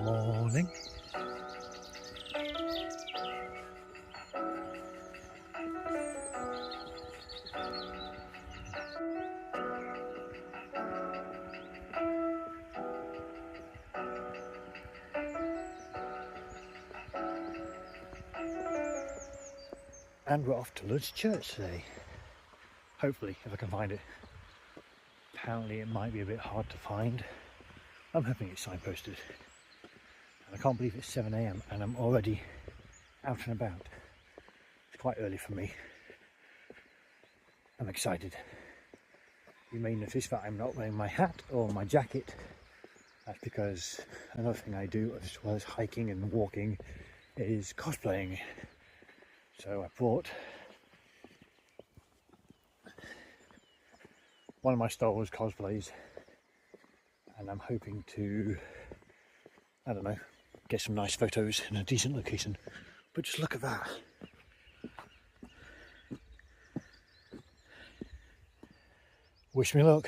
Morning. And we're off to Lud's church today. Hopefully, if I can find it. Apparently it might be a bit hard to find. I'm hoping it's signposted. And I can't believe it's 7 AM and I'm already out and about. It's quite early for me. I'm excited. You may notice that I'm not wearing my hat or my jacket. That's because another thing I do as well as hiking and walking is cosplaying. So I brought one of my Star Wars cosplays and I'm hoping to, I don't know, get some nice photos in a decent location. But just look at that. Wish me luck.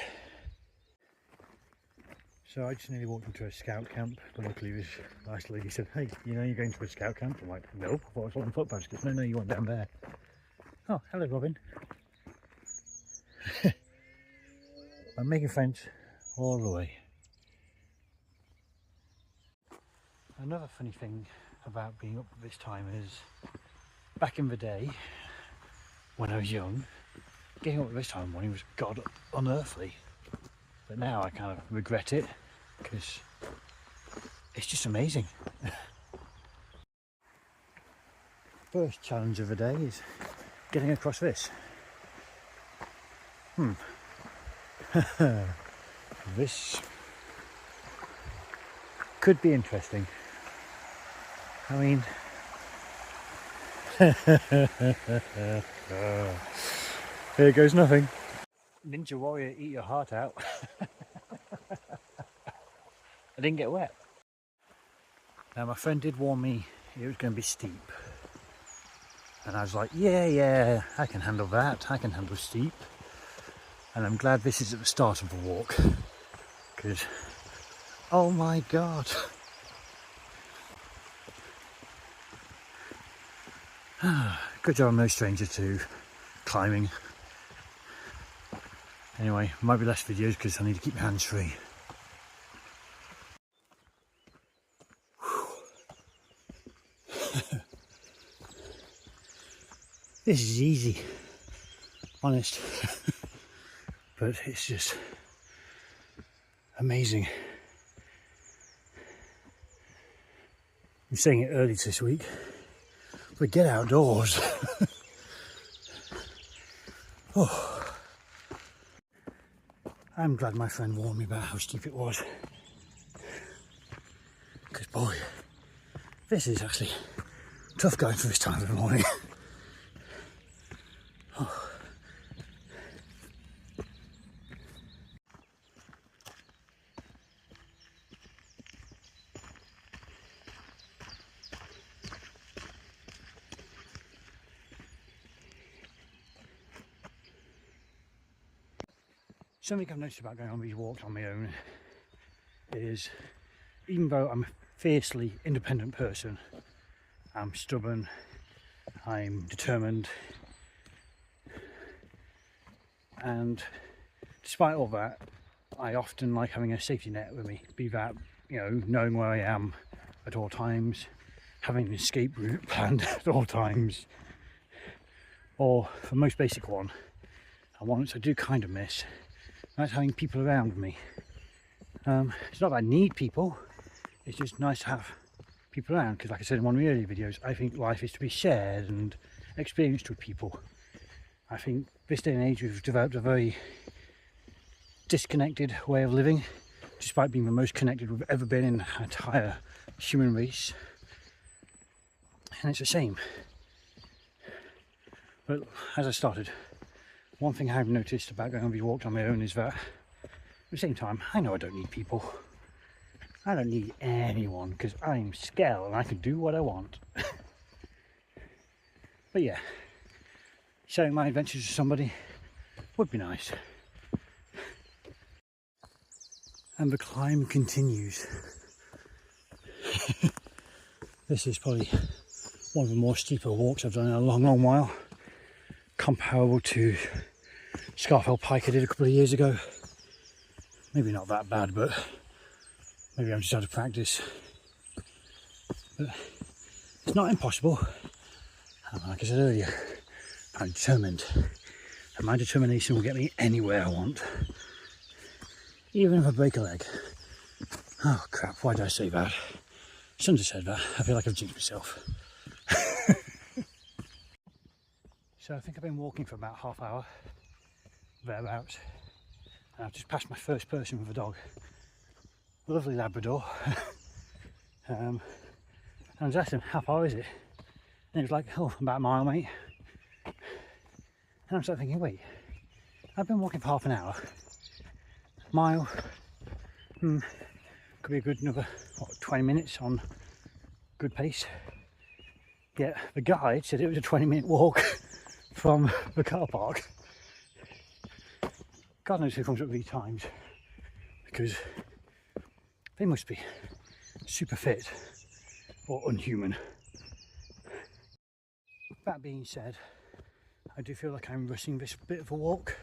So I just nearly walked into a scout camp, but luckily this nice lady said, "Hey, you know you're going to a scout camp?" I'm like, "Nope, I thought I was on foot baskets." No, you went down there. Oh, hello Robin. I'm making friends all the way. Another funny thing about being up at this time is, back in the day, when I was young, getting up at this time of morning was god unearthly. But now I kind of regret it, because it's just amazing. First challenge of the day is getting across this. This could be interesting. I mean, here goes nothing. Ninja Warrior, eat your heart out. I didn't get wet. Now my friend did warn me it was going to be steep. And I was like, yeah, I can handle that. I can handle steep. And I'm glad this is at the start of the walk. Because, oh my God. Good job I'm no stranger to climbing. Anyway, might be less videos because I need to keep my hands free. This is easy, honest, but it's just amazing. I'm saying it early this week, but get outdoors. Oh, I'm glad my friend warned me about how steep it was, because boy, this is actually tough going for this time of the morning. Oh. Something I've noticed about going on these walks on my own is, even though I'm a fiercely independent person, I'm stubborn, I'm determined, and despite all that, I often like having a safety net with me, be that, you know, knowing where I am at all times, having an escape route planned at all times, or the most basic one, and one which I do kind of miss, that's having people around me. It's not that I need people, it's just nice to have people around, because like I said in one of the earlier videos, I think life is to be shared and experienced with people. I think this day and age we've developed a very disconnected way of living, despite being the most connected we've ever been in the entire human race, and it's a shame. But as I started, one thing I've noticed about going on these walks on my own is that at the same time, I know I don't need people. I don't need anyone because I'm Skell and I can do what I want. But yeah, sharing my adventures with somebody would be nice. And the climb continues. This is probably one of the more steeper walks I've done in a long while, comparable to Scarfell Pike I did a couple of years ago. Maybe not that bad, but maybe I'm just out of practice. But it's not impossible. And like I said earlier, I'm determined, and my determination will get me anywhere I want, even if I break a leg. Oh crap, why did I say that? Shouldn't have said that. I feel like I've jinxed myself. So I think I've been walking for about half hour, thereabouts, and I've just passed my first person with a dog. A lovely Labrador. And I was asking him, how far is it? And he was like, oh, about a mile, mate. And I'm starting thinking, wait, I've been walking for half an hour. Mile, could be a good another, 20 minutes on good pace. Yet the guide said it was a 20-minute walk from the car park. God knows who comes up with these times, because they must be super fit or unhuman. That being said, I do feel like I'm rushing this bit of a walk,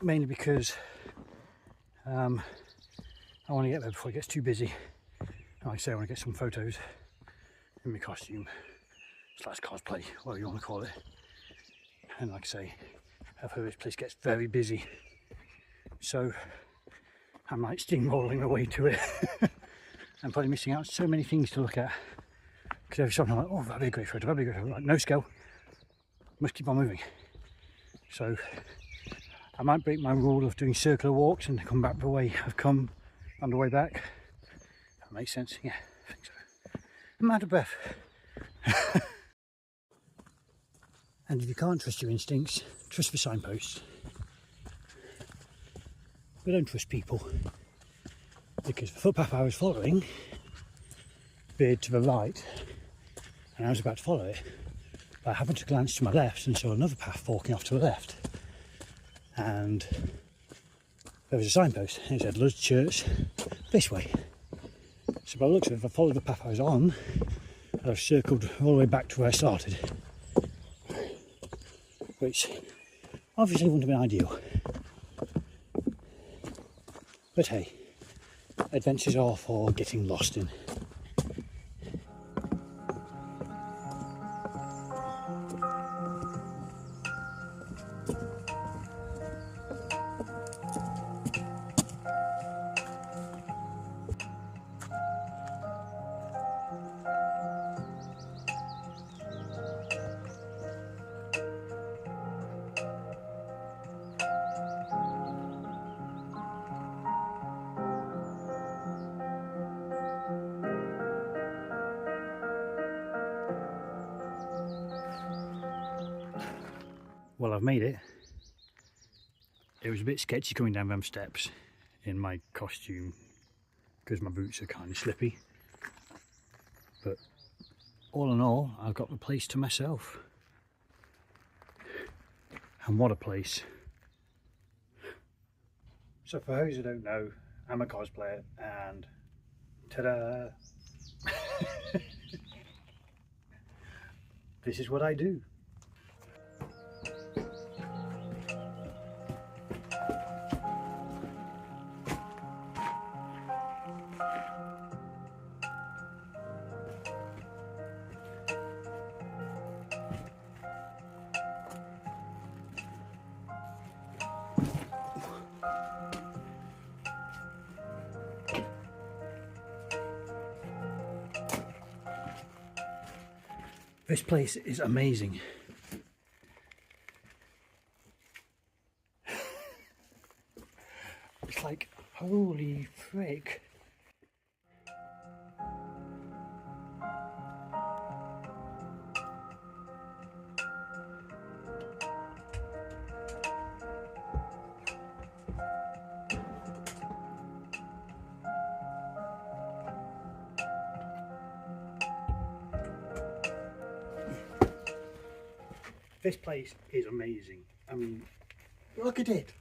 mainly because I want to get there before it gets too busy. Like I say, I want to get some photos in my costume / cosplay, whatever you want to call it. And like I say, I've heard this place gets very busy, so I'm like steamrolling my way to it. I'm probably missing out so many things to look at, because every time I'm like, oh, that'd be a great photo, that'd be a great photo. Like, no scale, must keep on moving. So I might break my rule of doing circular walks and come back the way I've come on the way back. That makes sense. Yeah, I think so. I'm out of breath. And if you can't trust your instincts, trust the signposts. But don't trust people, because the footpath I was following veered to the right, and I was about to follow it, but I happened to glance to my left and saw another path forking off to the left, and there was a signpost and it said Lud's Church this way. So by the looks of it, if I followed the path I was on, I'd have circled all the way back to where I started, which obviously wouldn't have been ideal. But hey, adventures are for getting lost in. Well, I've made it. It was a bit sketchy coming down them steps in my costume because my boots are kind of slippy. But all in all, I've got the place to myself. And what a place. So for those who don't know, I'm a cosplayer and ta-da! This is what I do. This place is amazing. It's like, holy frick. This place is amazing. I mean, look at it.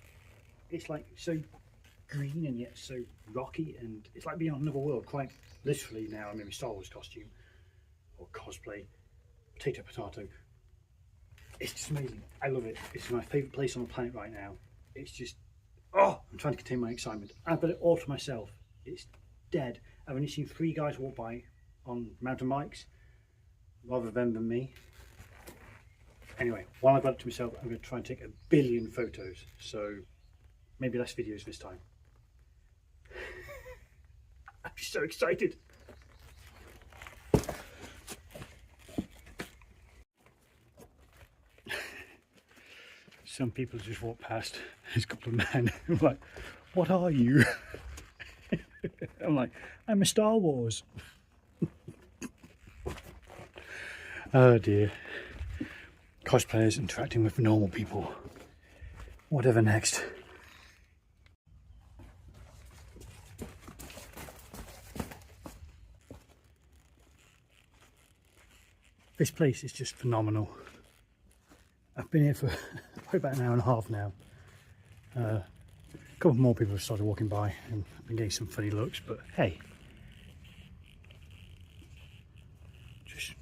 It's like so green and yet so rocky, and it's like being on another world, quite literally. Now I'm in my Star Wars costume or cosplay, potato. It's just amazing. I love it. It's my favourite place on the planet right now. It's just, oh, I'm trying to contain my excitement. I've got it all to myself. It's dead. I've only seen 3 guys walk by on mountain bikes rather than me. Anyway, while I've got it to myself, I'm going to try and take 1 billion photos. So maybe less videos this time. I'm so excited. Some people just walk past. There's a couple of men. I'm like, what are you? I'm like, I'm a Star Wars. Oh dear. Cosplayers interacting with normal people. Whatever next. This place is just phenomenal. I've been here for probably about an hour and a half now. A couple more people have started walking by and I've been getting some funny looks, but hey. Just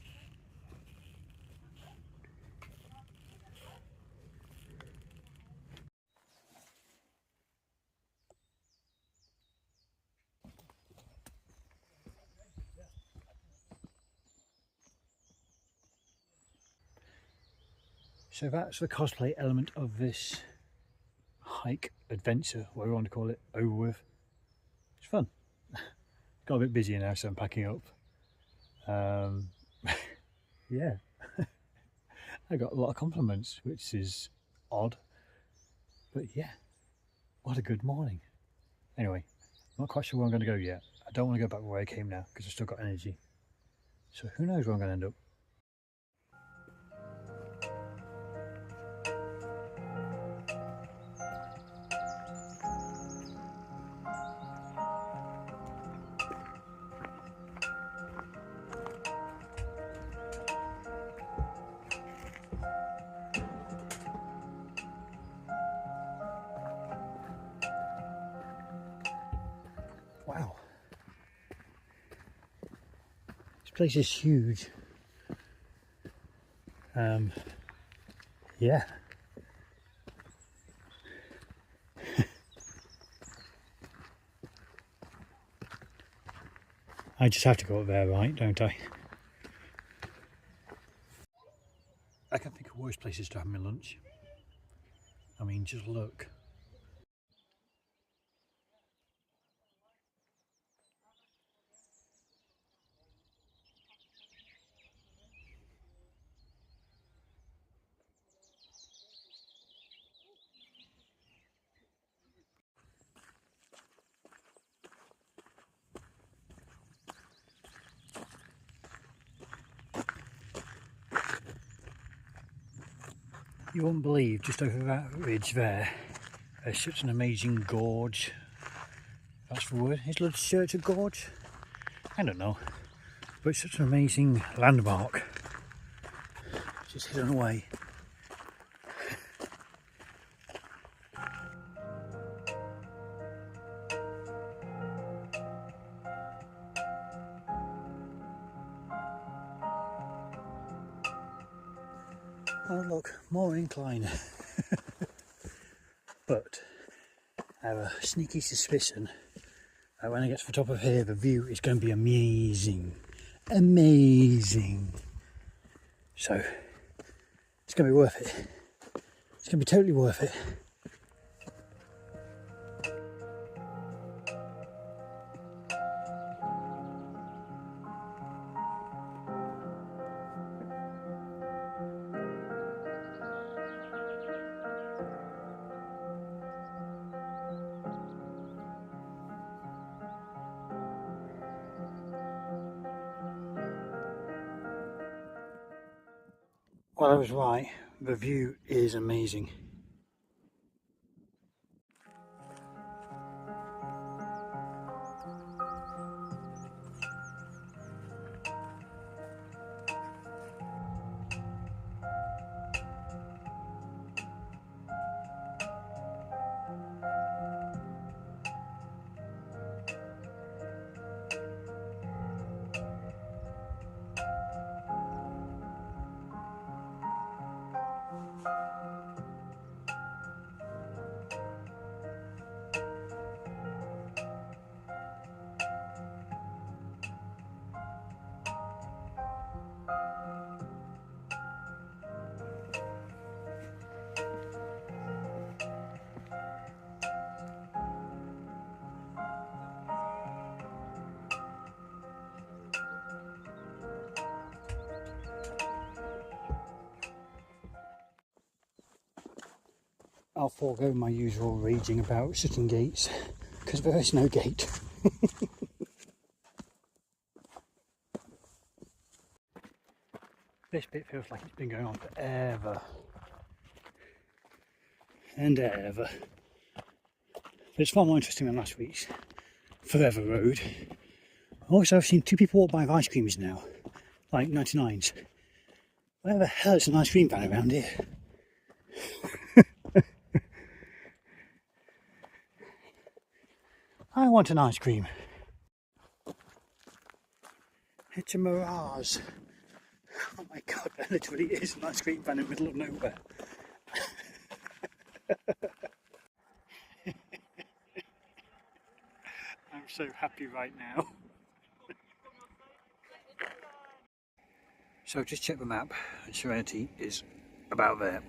so that's the cosplay element of this hike, adventure, whatever you want to call it, over with. It's fun. Got a bit busier now, so I'm packing up. Yeah, I got a lot of compliments, which is odd, but yeah, what a good morning. Anyway, I'm not quite sure where I'm going to go yet. I don't want to go back where I came now because I've still got energy. So who knows where I'm going to end up. Wow, this place is huge. Yeah. I just have to go up there, right, don't I? I can't think of worse places to have my lunch. I mean, just look. You won't believe, just over that ridge there, there's such an amazing gorge. That's the word. Is it Church of Gorge? I don't know. But it's such an amazing landmark. Just hidden away. Oh look, more incline. But I have a sneaky suspicion that when I get to the top of here, the view is going to be amazing. Amazing. So, it's going to be worth it. It's going to be totally worth it. Well, I was right. The view is amazing. I'll forego my usual raging about sitting gates, because there is no gate. This bit feels like it's been going on forever and ever. But it's far more interesting than last week's Forever Road. Also, I've seen 2 people walk by with ice creams now, like 99s. Where the hell is an ice cream van around here? I want an ice cream. It's a mirage. Oh my god, there literally is an ice cream van in the middle of nowhere. I'm so happy right now. So just check the map, and Serenity is about there.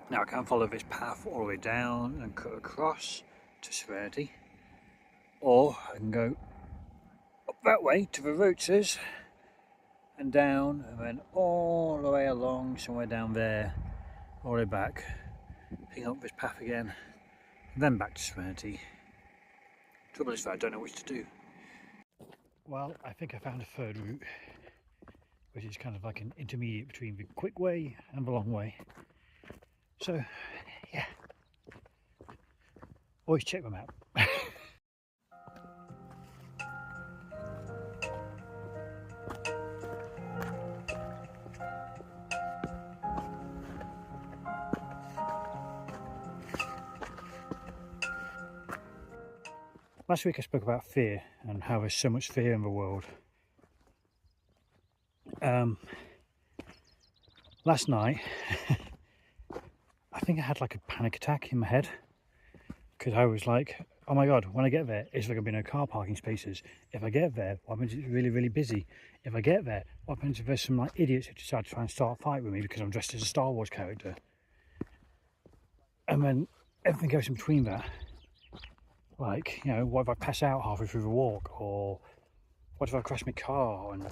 Now I can follow this path all the way down and cut across to Serenity, or I can go up that way to the roaches and down, and then all the way along somewhere down there, all the way back, picking up this path again, and then back to Serenity. Trouble is that I don't know which to do. Well, I think I found a third route, which is kind of like an intermediate between the quick way and the long way. So, yeah, always check the map. Last week I spoke about fear and how there's so much fear in the world. Last night I think I had like a panic attack in my head, because I was like, oh my god, when I get there, is there going to be no car parking spaces? If I get there, what happens if it's really, really busy? If I get there, what happens if there's some like idiots who decide to try and start a fight with me because I'm dressed as a Star Wars character? And then everything goes in between that. Like, you know, what if I pass out halfway through the walk? Or what if I crash my car? And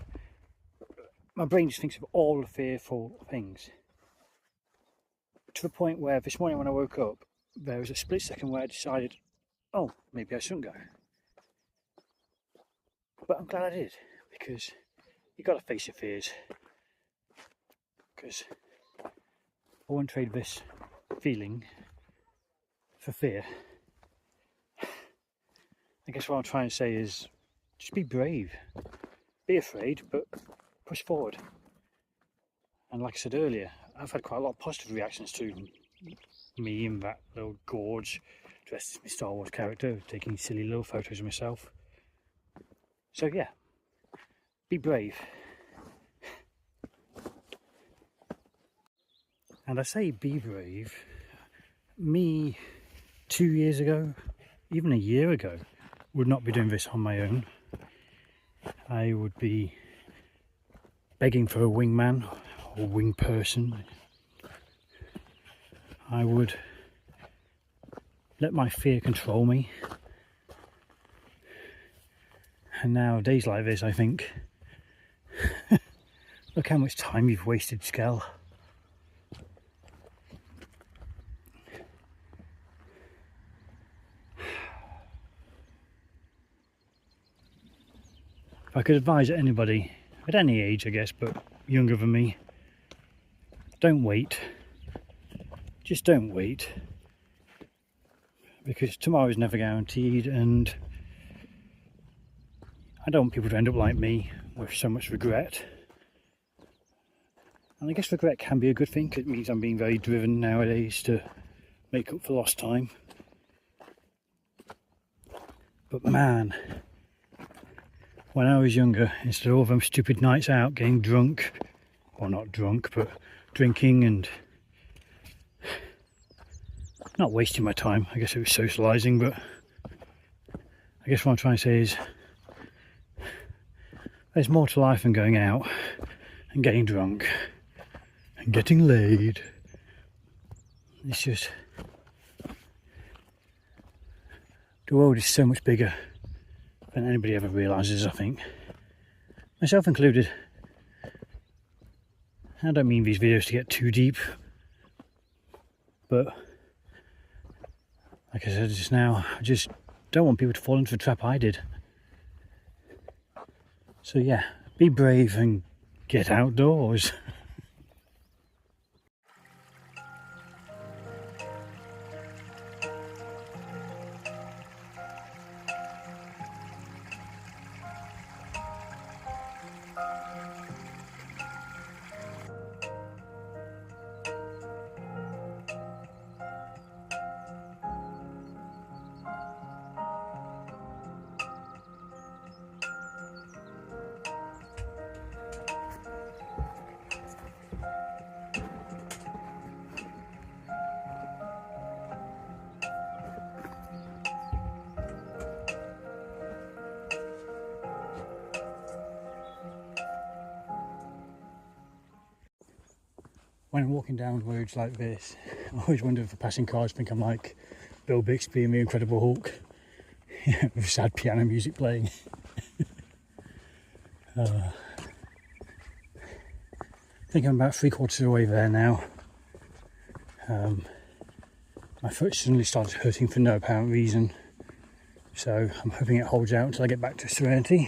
my brain just thinks of all the fearful things. To the point where this morning when I woke up, there was a split second where I decided, oh, maybe I shouldn't go. But I'm glad I did, because you got to face your fears. Because I won't trade this feeling for fear. I guess what I'm trying to say is just be brave. Be afraid, but push forward. And like I said earlier, I've had quite a lot of positive reactions to me in that little gorge dressed as my Star Wars character, taking silly little photos of myself. So yeah, be brave. And I say be brave. Me 2 years ago, even a year ago, would not be doing this on my own. I would be begging for a wingman or wing person. I would let my fear control me. And now, days like this, I think, look how much time you've wasted, Skell. If I could advise anybody, at any age I guess, but younger than me, don't wait. Just don't wait. Because tomorrow is never guaranteed, and I don't want people to end up like me with so much regret. And I guess regret can be a good thing, because it means I'm being very driven nowadays to make up for lost time. But man, when I was younger, instead of all them stupid nights out getting drunk, well not drunk, but drinking and not wasting my time, I guess it was socialising, but I guess what I'm trying to say is there's more to life than going out and getting drunk and getting laid. It's just, the world is so much bigger than anybody ever realises, I think. Myself included. I don't mean these videos to get too deep, but Like I said just now, I just don't want people to fall into the trap I did. So yeah, be brave and get outdoors. When I'm walking down roads like this, I always wonder if the passing cars think I'm like Bill Bixby and the Incredible Hulk, with sad piano music playing. I think I'm about 3/4 of the way there now. My foot suddenly started hurting for no apparent reason, so I'm hoping it holds out until I get back to Serenity.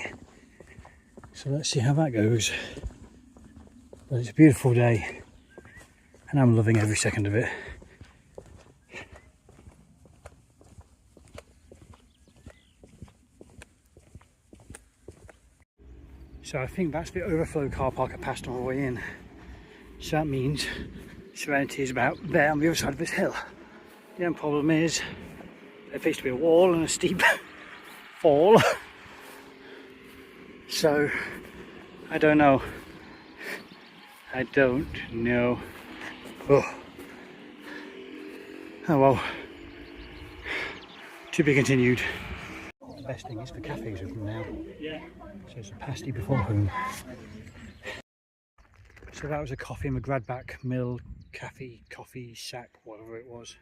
So let's see how that goes. But it's a beautiful day, and I'm loving every second of it. So I think that's the overflow car park I passed on the way in. So that means Serenity is about there on the other side of this hill. The only problem is there appears to be a wall and a steep fall. So I don't know. I don't know. Oh well. To be continued. The best thing is the cafes open now. So it's a pasty before home. So that was a coffee in the Gradback Mill Cafe, Coffee Shack, whatever it was.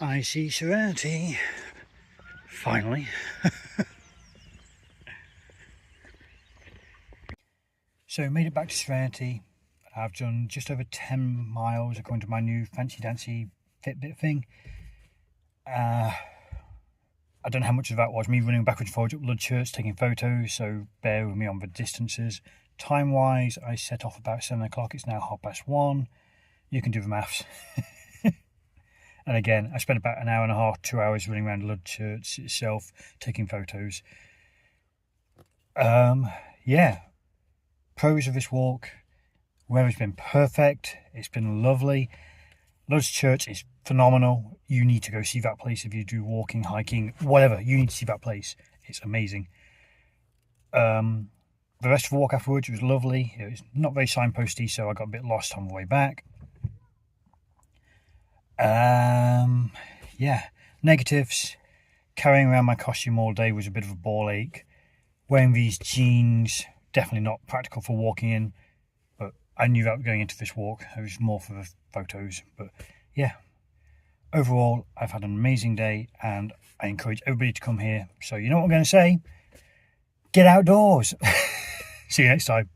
I see Serenity. Finally. So made it back to Serenity. I've done just over 10 miles according to my new fancy dancy Fitbit thing. I don't know how much of that was me running backwards and forwards up Ludchurch taking photos, so bear with me on the distances. Time wise, I set off about 7 o'clock, it's now 1:30. You can do the maths. And again, I spent about an hour and a half, 2 hours running around Ludchurch itself taking photos. Yeah, pros of this walk: weather's been perfect, it's been lovely. Ludchurch is phenomenal. You need to go see that place if you do walking, hiking, whatever. You need to see that place. It's amazing. The rest of the walk afterwards was lovely. It was not very signposty, so I got a bit lost on the way back. Yeah, negatives. Carrying around my costume all day was a bit of a ball ache. Wearing these jeans, definitely not practical for walking in, but I knew that going into this walk. It was more for the photos, but yeah. Overall, I've had an amazing day, and I encourage everybody to come here. So you know what I'm going to say? Get outdoors. See you next time.